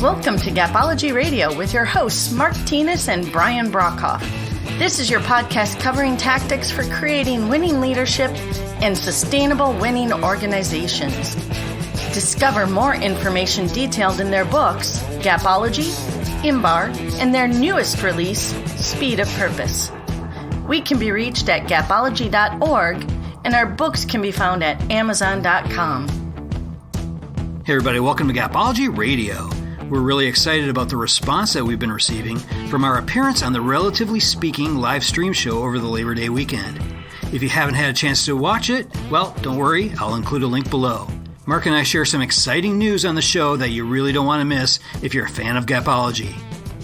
Welcome to Gapology Radio with your hosts, Mark Tinas and Brian Brockhoff. This is your podcast covering tactics for creating winning leadership and sustainable winning organizations. Discover more information detailed in their books, Gapology, Imbar, and their newest release, Speed of Purpose. We can be reached at gapology.org, and our books can be found at amazon.com. Hey everybody, welcome to Gapology Radio. We're really excited about the response that we've been receiving from our appearance on the Relatively Speaking live stream show over the Labor Day weekend. If you haven't had a chance to watch it, well, don't worry, I'll include a link below. Mark and I share some exciting news on the show that you really don't want to miss if you're a fan of Gapology.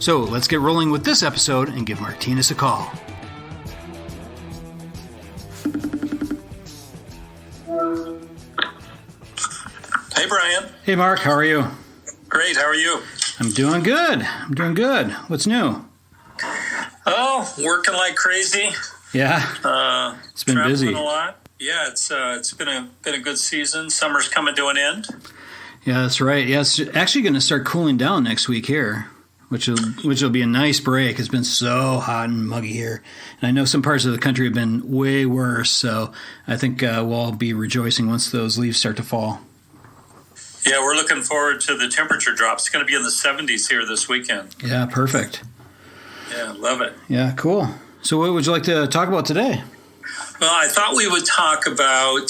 So let's get rolling with this episode and give Martinez a call. Hey, Brian. Hey, Mark. How are you? Great. How are you? I'm doing good. What's new? Oh, working like crazy. Yeah. It's been busy. A lot. Yeah, it's been a good season. Summer's coming to an end. Yeah, that's right. Yeah, it's actually going to start cooling down next week here, which will be a nice break. It's been so hot and muggy here, and I know some parts of the country have been way worse. So I think we'll all be rejoicing once those leaves start to fall. Yeah, we're looking forward to the temperature drop. It's going to be in the 70s here this weekend. Yeah, perfect. Yeah, love it. Yeah, cool. So what would you like to talk about today? Well, I thought we would talk about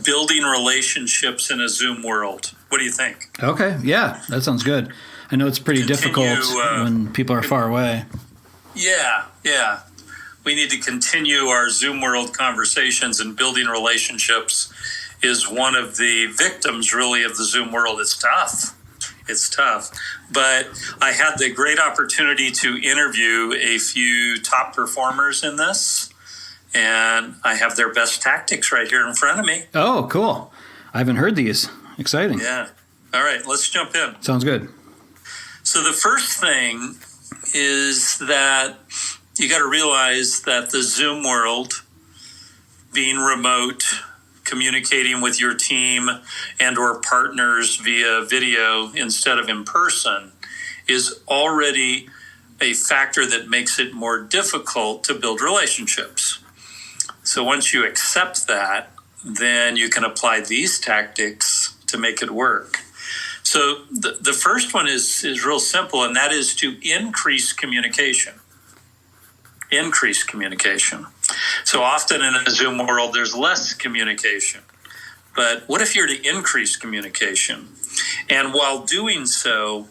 building relationships in a Zoom world. What do you think? Okay, yeah, that sounds good. I know it's pretty difficult when people are far away. Yeah. We need to continue our Zoom world conversations, and building relationships is one of the victims, really, of the Zoom world. It's tough. But I had the great opportunity to interview a few top performers in this, and I have their best tactics right here in front of me. Oh, cool. I haven't heard these. Exciting. Yeah. All right, let's jump in. Sounds good. So the first thing is that you got to realize that the Zoom world, being remote, communicating with your team and or partners via video instead of in person, is already a factor that makes it more difficult to build relationships. So once you accept that, then you can apply these tactics to make it work. So the first one is real simple, and that is to increase communication. Increase communication. So often in a Zoom world, there's less communication. But what if you're to increase communication? And while doing so,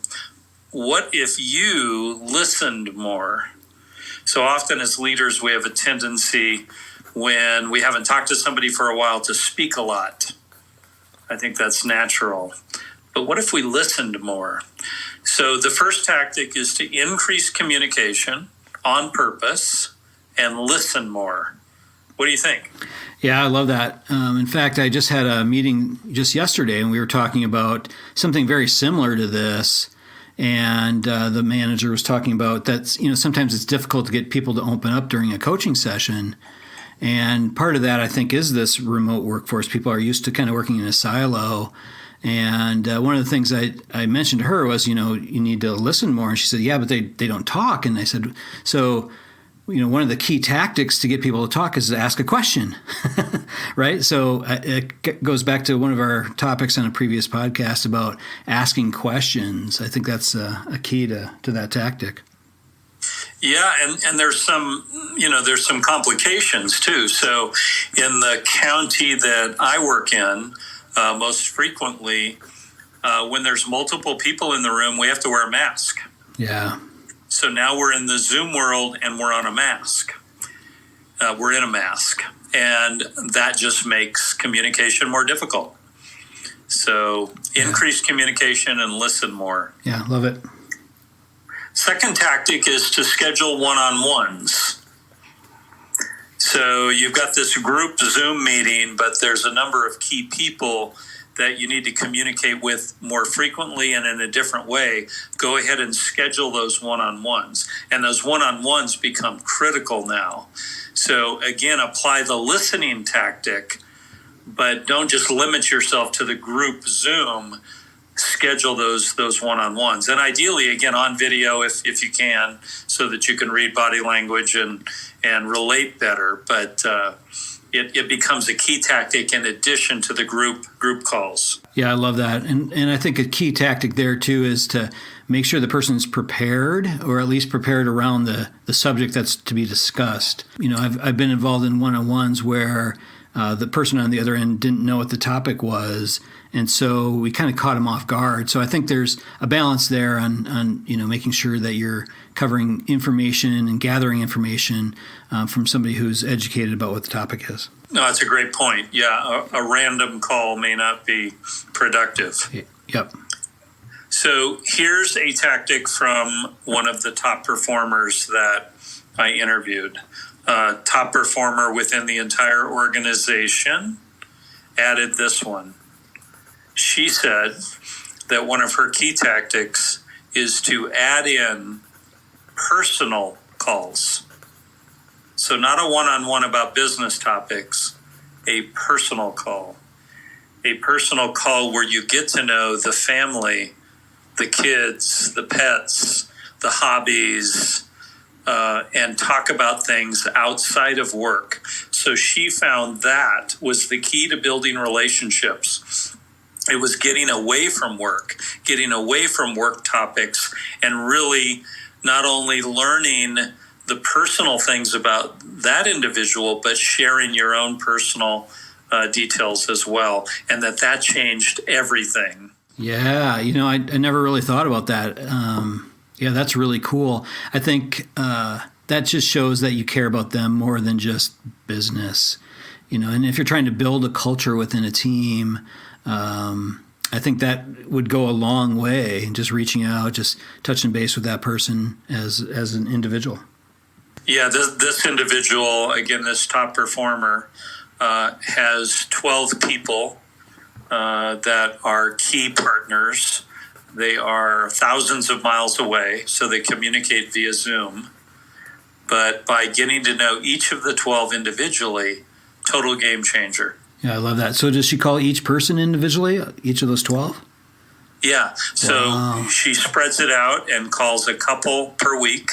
what if you listened more? So often as leaders, we have a tendency when we haven't talked to somebody for a while to speak a lot. I think that's natural. But what if we listened more? So the first tactic is to increase communication on purpose and listen more. What do you think? Yeah, I love that. In fact, I just had a meeting just yesterday, and we were talking about something very similar to this. And the manager was talking about that, sometimes it's difficult to get people to open up during a coaching session. And part of that, I think, is this remote workforce. People are used to kind of working in a silo. And one of the things I mentioned to her was, you need to listen more. And she said, yeah, but they don't talk. And I said, so, one of the key tactics to get people to talk is to ask a question, right? So it goes back to one of our topics on a previous podcast about asking questions. I think that's a key to that tactic. Yeah, and there's some complications too. So in the county that I work in, most frequently, when there's multiple people in the room, we have to wear a mask. Yeah. So now we're in the Zoom world and we're on a mask. We're in a mask. And that just makes communication more difficult. So increase communication and listen more. Yeah, love it. Second tactic is to schedule one-on-ones. So you've got this group Zoom meeting, but there's a number of key people that you need to communicate with more frequently and in a different way. Go ahead and schedule those one-on-ones. And those one-on-ones become critical now. So again, apply the listening tactic, but don't just limit yourself to the group Zoom. schedule those one-on-ones, and ideally, again, on video if you can, so that you can read body language and relate better. But it becomes a key tactic in addition to the group calls. Yeah, I love that. And I think a key tactic there too is to make sure the person's prepared, or at least prepared around the subject that's to be discussed. I've been involved in one-on-ones where the person on the other end didn't know what the topic was, and so we kind of caught them off guard. So I think there's a balance there on making sure that you're covering information and gathering information from somebody who's educated about what the topic is. No, that's a great point. Yeah, a random call may not be productive. Yep. So here's a tactic from one of the top performers that I interviewed. Top performer within the entire organization added this one. She said that one of her key tactics is to add in personal calls. So not a one-on-one about business topics, a personal call. A personal call where you get to know the family, the kids, the pets, the hobbies, and talk about things outside of work. So she found that was the key to building relationships. It was getting away from work topics, and really not only learning the personal things about that individual, but sharing your own personal details as well. And that changed everything. Yeah, I never really thought about that. Yeah, that's really cool. I think that just shows that you care about them more than just business. And if you're trying to build a culture within a team, I think that would go a long way, just reaching out, just touching base with that person as an individual. Yeah, this individual, again, this top performer, has 12 people that are key partners. They are thousands of miles away, so they communicate via Zoom. But by getting to know each of the 12 individually, total game changer. Yeah, I love that. So does she call each person individually, each of those 12? Yeah. So She spreads it out and calls a couple per week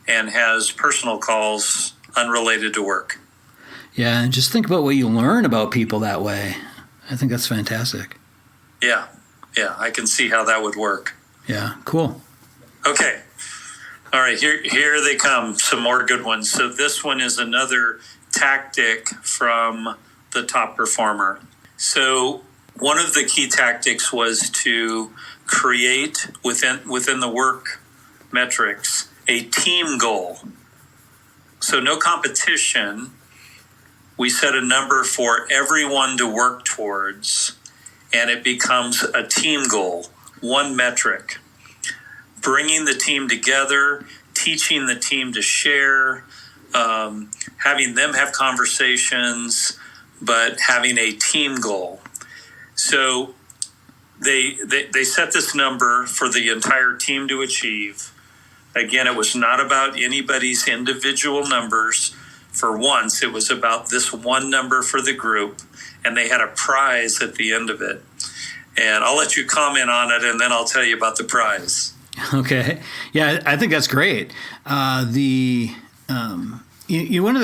and has personal calls unrelated to work. Yeah, and just think about what you learn about people that way. I think that's fantastic. Yeah, I can see how that would work. Yeah, cool. Okay. All right, here they come, some more good ones. So this one is another tactic from the top performer. So one of the key tactics was to create within the work metrics a team goal. So no competition. We set a number for everyone to work towards, and it becomes a team goal, one metric. Bringing the team together, teaching the team to share, having them have conversations, but having a team goal. So they set this number for the entire team to achieve. Again, it was not about anybody's individual numbers. For once, it was about this one number for the group, and they had a prize at the end of it. And I'll let you comment on it, and then I'll tell you about the prize. Okay. Yeah, I think that's great. One of the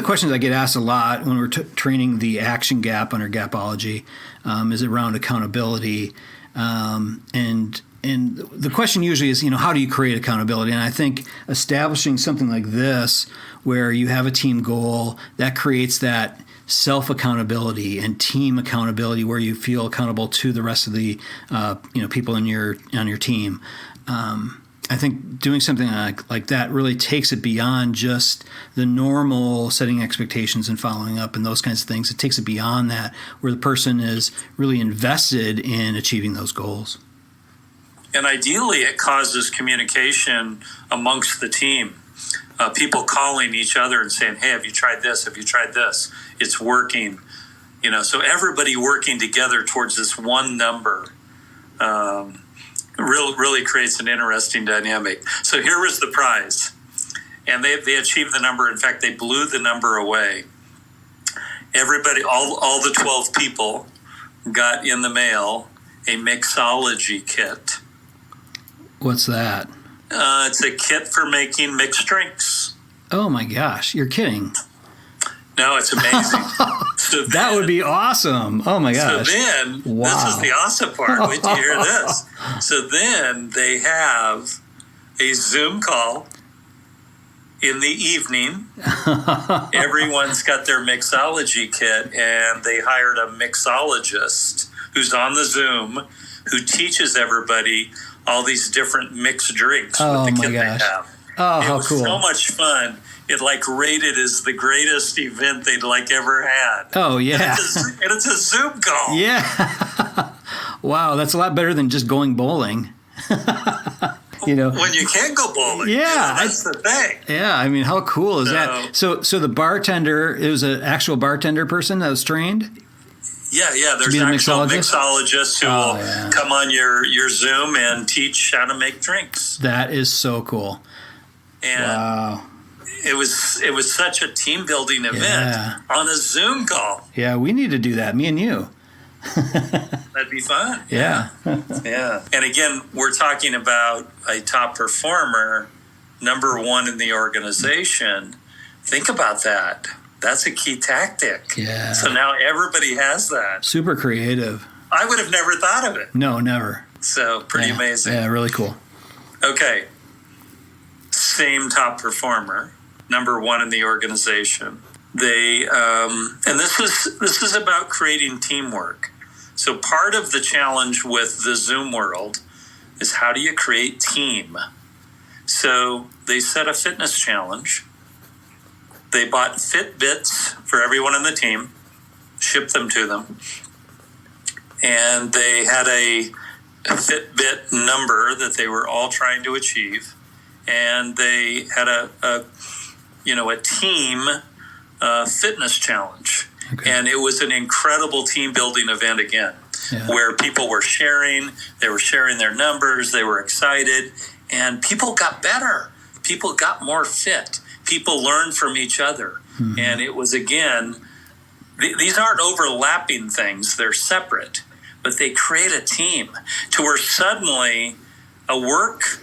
questions I get asked a lot when we're training the action gap under Gapology is around accountability. And the question usually is, how do you create accountability? And I think establishing something like this, where you have a team goal, that creates that self-accountability and team accountability, where you feel accountable to the rest of the people on your team. I think doing something like that really takes it beyond just the normal setting expectations and following up and those kinds of things. It takes it beyond that, where the person is really invested in achieving those goals. And ideally, it causes communication amongst the team. People calling each other and saying, "Hey, have you tried this? Have you tried this? It's working." So everybody working together towards this one number really creates an interesting dynamic. So here was the prize. And they achieved the number. In fact, they blew the number away. Everybody, all the 12 people got in the mail a mixology kit. What's that? It's a kit for making mixed drinks. Oh my gosh, you're kidding. No, it's amazing. So That would be awesome. Oh my gosh. So then, wow. This is the awesome part. Wait till you hear this. So then they have a Zoom call in the evening. Everyone's got their mixology kit, and they hired a mixologist who's on the Zoom who teaches everybody all these different mixed drinks with the kit they have. Oh, it how was cool. so much fun. It rated as the greatest event they'd ever had. Oh, yeah. And it's a Zoom call. Yeah. Wow, that's a lot better than just going bowling. When you can't go bowling. Yeah. That's the thing. Yeah, I mean, how cool is that? So the bartender, it was an actual bartender person that was trained? Yeah. There's actual mixologists who will come on your Zoom and teach how to make drinks. That is so cool. And wow. It was such a team building event on a Zoom call. Yeah, we need to do that, me and you. That'd be fun. Yeah. Yeah. And again, we're talking about a top performer, number one in the organization. Think about that. That's a key tactic. Yeah. So now everybody has that. Super creative. I would have never thought of it. No, never. So pretty amazing. Yeah, really cool. Okay. Same top performer, number one in the organization. They and this is about creating teamwork. So part of the challenge with the Zoom world is how do you create team? So they set a fitness challenge. They bought Fitbits for everyone on the team, shipped them to them, and they had a Fitbit number that they were all trying to achieve, and they had a team fitness challenge. Okay. And it was an incredible team building event again, where people were sharing, they were sharing their numbers, they were excited, and people got better. People got more fit. People learned from each other. Mm-hmm. And it was, again, these aren't overlapping things, they're separate, but they create a team to where suddenly a work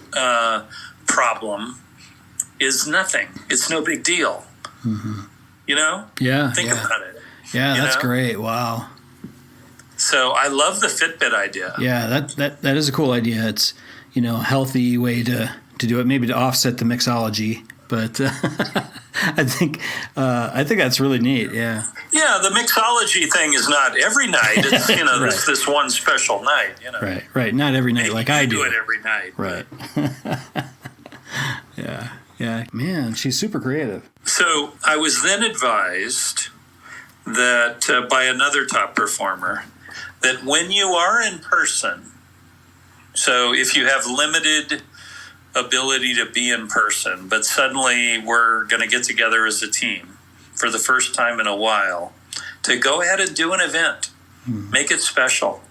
problem is nothing. It's no big deal. Mm-hmm. Yeah. Think about it. Yeah, that's great. Wow. So I love the Fitbit idea. Yeah, that is a cool idea. It's, a healthy way to do it, maybe to offset the mixology, but I think that's really neat. Yeah. Yeah, the mixology thing is not every night. It's right. this one special night. Right. Not every night like I do. Do it every night. Right. Yeah. Man, she's super creative. So I was then advised that by another top performer that when you are in person, so if you have limited ability to be in person, but suddenly we're going to get together as a team for the first time in a while, to go ahead and do an event. Make it special.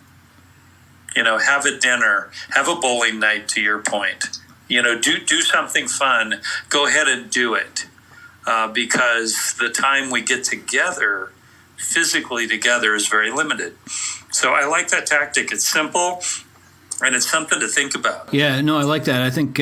Have a dinner, have a bowling night, to your point. Do something fun. Go ahead and do it. Because the time we get together, physically together, is very limited. So I like that tactic. It's simple, and it's something to think about. Yeah, no, I like that. I think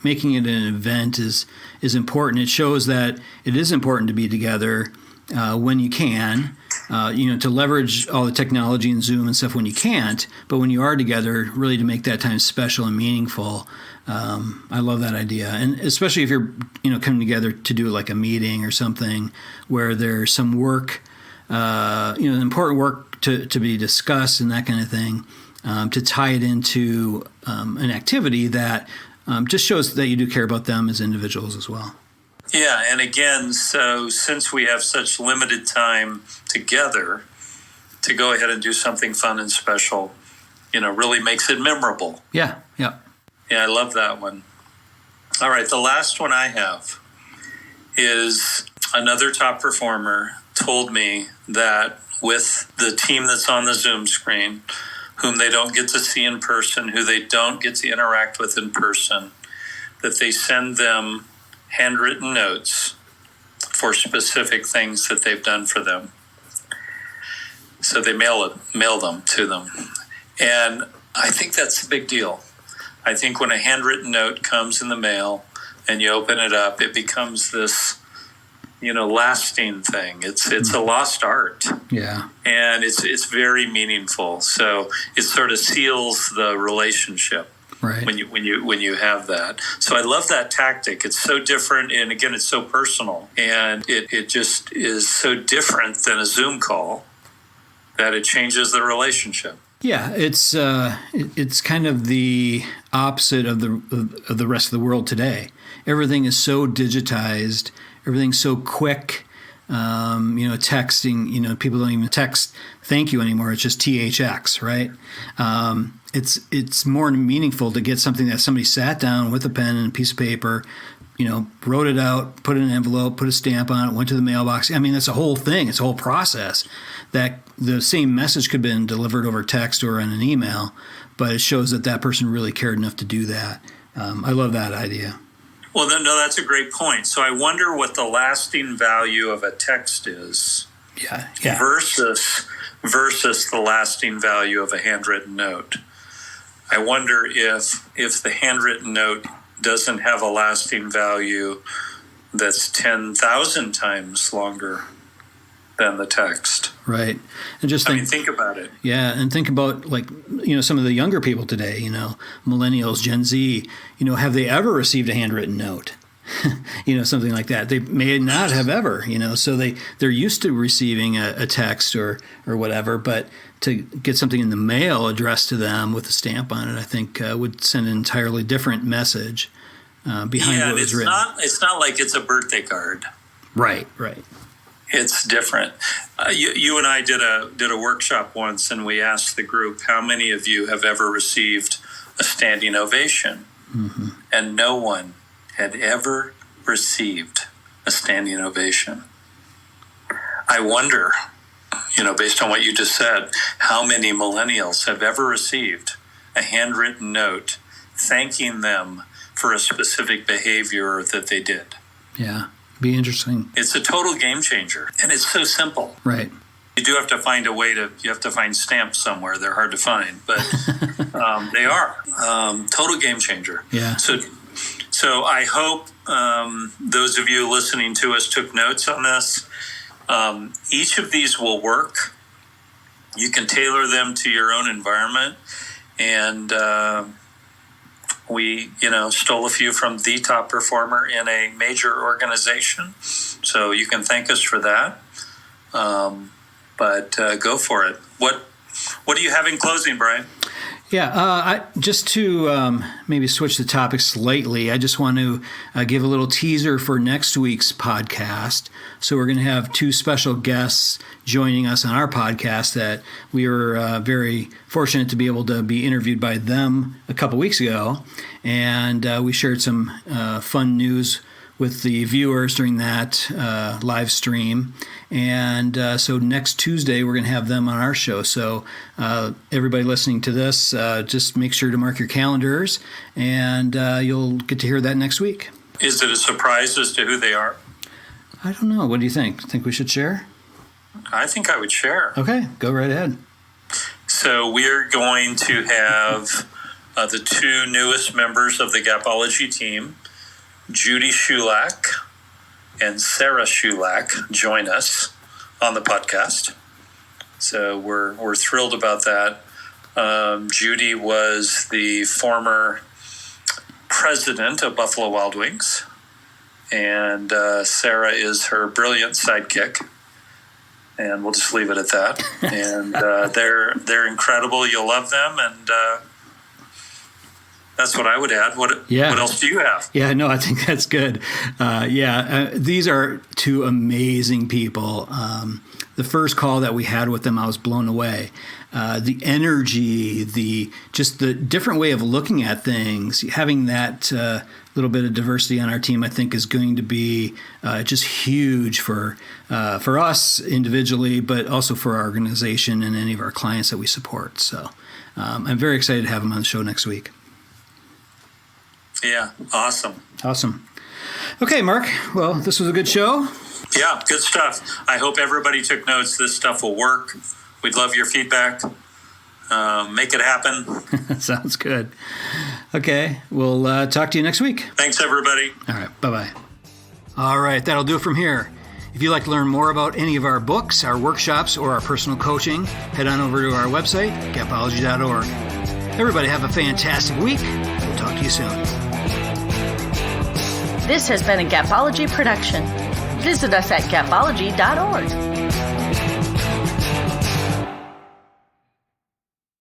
making it an event is important. It shows that it is important to be together when you can, to leverage all the technology and Zoom and stuff when you can't, but when you are together, really to make that time special and meaningful. I love that idea. And especially if you're, coming together to do like a meeting or something where there's some work, important work to be discussed and that kind of thing, to tie it into an activity that just shows that you do care about them as individuals as well. Yeah, and again, so since we have such limited time together, to go ahead and do something fun and special, really makes it memorable. Yeah. Yeah, I love that one. All right, the last one I have is another top performer told me that with the team that's on the Zoom screen, whom they don't get to see in person, who they don't get to interact with in person, that they send them handwritten notes for specific things that they've done for them. So they mail them to them. And I think that's a big deal. I think when a handwritten note comes in the mail and you open it up, it becomes this, lasting thing. It's a lost art. Yeah. And it's very meaningful. So it sort of seals the relationship. Right. When you have that. So I love that tactic. It's so different, and again, it's so personal, and it just is so different than a Zoom call that it changes the relationship. Yeah, it's kind of the opposite of the rest of the world today. Everything is so digitized. Everything's so quick. Texting. People don't even text thank you anymore. It's just THX, right? It's more meaningful to get something that somebody sat down with a pen and a piece of paper, wrote it out, put it in an envelope, put a stamp on it, went to the mailbox. I mean, that's a whole thing. It's a whole process that the same message could have been delivered over text or in an email, but it shows that person really cared enough to do that. I love that idea. Well, no, that's a great point. So I wonder what the lasting value of a text is versus the lasting value of a handwritten note. I wonder if the handwritten note doesn't have a lasting value that's 10,000 times longer than the text. Right. And just think about it. Yeah, and think about some of the younger people today, millennials, Gen Z, have they ever received a handwritten note? Something like that. They may not have ever, so they're used to receiving a text or whatever, but to get something in the mail addressed to them with a stamp on it, I think would send an entirely different message behind what was written. It's not like it's a birthday card. Right. It's different. You and I did a workshop once, and we asked the group, how many of you have ever received a standing ovation? Mm-hmm. And no one had ever received a standing ovation. I wonder, based on what you just said, how many millennials have ever received a handwritten note thanking them for a specific behavior that they did. Yeah, be interesting. It's a total game changer, and it's so simple. Right. You do have to find you have to find stamps somewhere. They're hard to find, but they are. Total game changer. Yeah. So I hope those of you listening to us took notes on this. Each of these will work. You can tailor them to your own environment. And we, stole a few from the top performer in a major organization. So you can thank us for that. But go for it. What do you have in closing, Brian? Yeah, just to maybe switch the topic slightly, I just want to give a little teaser for next week's podcast. So we're going to have two special guests joining us on our podcast that we were very fortunate to be able to be interviewed by them a couple weeks ago. And we shared some fun news with the viewers during that live stream. And so next Tuesday, we're going to have them on our show. So everybody listening to this, just make sure to mark your calendars, and you'll get to hear that next week. Is it a surprise as to who they are? I don't know. What do you think? Think we should share? I think I would share. Okay, go right ahead. So we're going to have the two newest members of the Gapology team, Judy Shulak and Sarah Shulak, join us on the podcast. So we're thrilled about that. Judy was the former president of Buffalo Wild Wings, and Sarah is her brilliant sidekick. And we'll just leave it at that. And they're incredible. You'll love them, and that's what I would add. What else do you have? Yeah, no, I think that's good. These are two amazing people. The first call that we had with them, I was blown away. The energy, the different way of looking at things, having that little bit of diversity on our team, I think is going to be just huge for us individually, but also for our organization and any of our clients that we support. So I'm very excited to have them on the show next week. Yeah, awesome. Okay, Mark. Well, this was a good show. Yeah, good stuff. I hope everybody took notes. This stuff will work. We'd love your feedback. make it happen. Sounds good. Okay, we'll talk to you next week. Thanks, everybody. All right, bye-bye. All right, that'll do it from here. If you'd like to learn more about any of our books, our workshops, or our personal coaching, head on over to our website, gapology.org. Everybody have a fantastic week. We'll talk to you soon. This has been a Gapology production. Visit us at gapology.org.